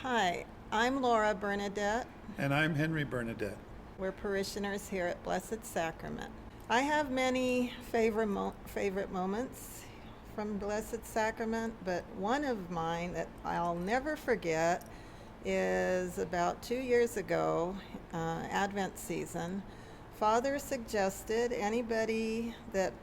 Hi, I'm Laura Bernadette. And I'm Henry Bernadette. We're parishioners here at Blessed Sacrament. I have many favorite moments from Blessed Sacrament, but one of mine that I'll never forget is about 2 years ago, Advent season. Father suggested anybody that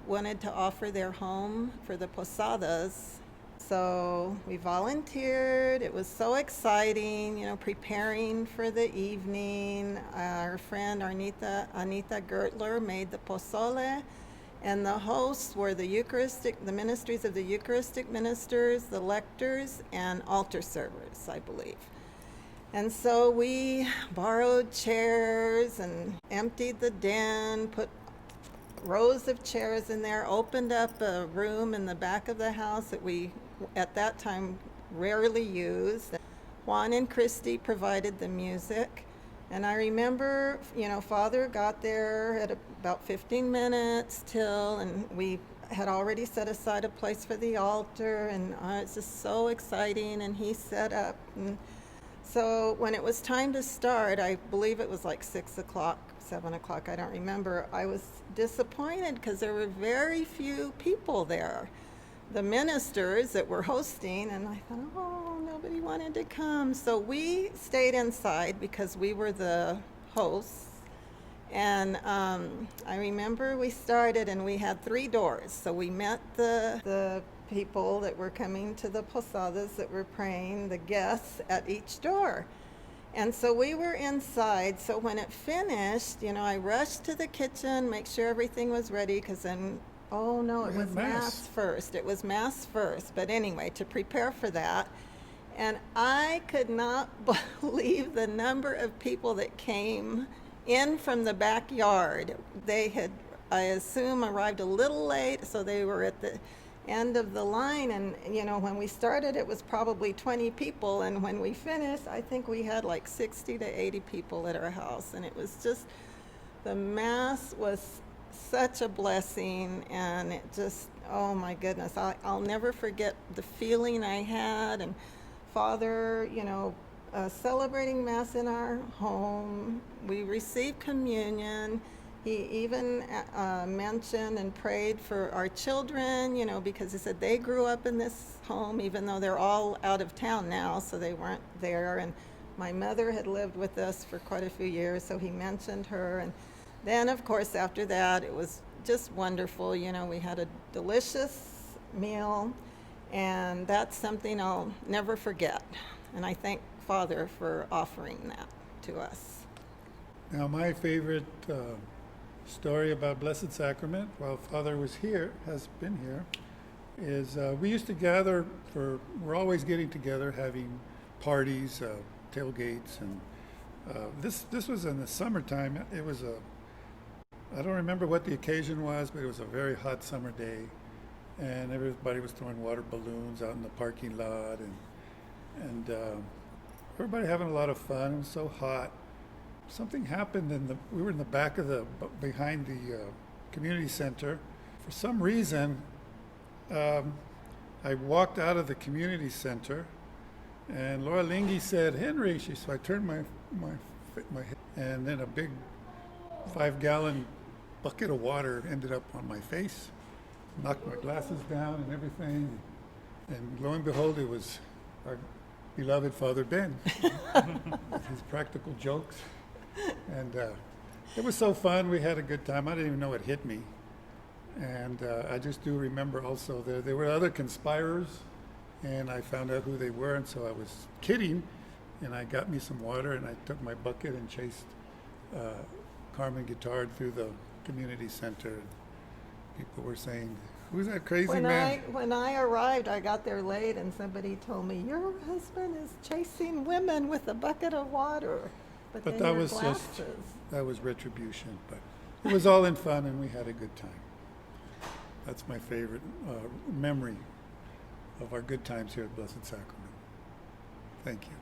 wanted to offer their home for the posadas. So we volunteered. It was so exciting, preparing for the evening. Our friend Anita Gertler made the pozole, and the hosts were the ministries of the Eucharistic ministers, the lectors, and altar servers, I believe. And so we borrowed chairs and emptied the den, put rows of chairs in there, opened up a room in the back of the house that we, at that time, rarely used. Juan and Christy provided the music. And I remember, Father got there at about 15 minutes till, and we had already set aside a place for the altar, and it's just so exciting, and he set up. And so when it was time to start, I believe it was like 6 o'clock, 7 o'clock, I don't remember, I was disappointed because there were very few people there. The ministers that were hosting, and I thought, oh, nobody wanted to come. So we stayed inside because we were the hosts. And I remember we started and we had 3 doors. So we met the people that were coming to the posadas that were praying, the guests at each door. And so we were inside. So when it finished, I rushed to the kitchen, make sure everything was ready, because then, oh no, it was Mass first. It was Mass first. But anyway, to prepare for that. And I could not believe the number of people that came in from the backyard. They had, I assume, arrived a little late, so they were at the end of the line, and when we started it was probably 20 people, and when we finished I think we had like 60 to 80 people at our house, and it was just, the Mass was such a blessing, and it just, oh my goodness, I'll never forget the feeling I had, and Father, celebrating Mass in our home. We received communion. He even mentioned and prayed for our children, because he said they grew up in this home, even though they're all out of town now, so they weren't there. And my mother had lived with us for quite a few years, so he mentioned her. And then, of course, after that, it was just wonderful. We had a delicious meal, and that's something I'll never forget. And I thank Father for offering that to us. Now, my favorite story about Blessed Sacrament, while Father was here, has been here, is we used to gather we're always getting together, having parties, tailgates, and this was in the summertime. It was I don't remember what the occasion was, but it was a very hot summer day, and everybody was throwing water balloons out in the parking lot, and everybody having a lot of fun. It was so hot. Something happened we were in the back of behind the community center. For some reason, I walked out of the community center, and Laura Linngi said, "Henry," so I turned my head, and then a big 5-gallon bucket of water ended up on my face, knocked my glasses down and everything, and lo and behold, it was our beloved Father Ben with his practical jokes. And it was so fun. We had a good time. I didn't even know it hit me. And I just do remember also there were other conspirers, and I found out who they were, and so I was kidding, and I got me some water, and I took my bucket and chased Carmen guitar through the community center. People were saying, "Who's that crazy man?" When I arrived, I got there late, and somebody told me, "Your husband is chasing women with a bucket of water." But that was that was retribution. But it was all in fun, and we had a good time. That's my favorite memory of our good times here at Blessed Sacrament. Thank you.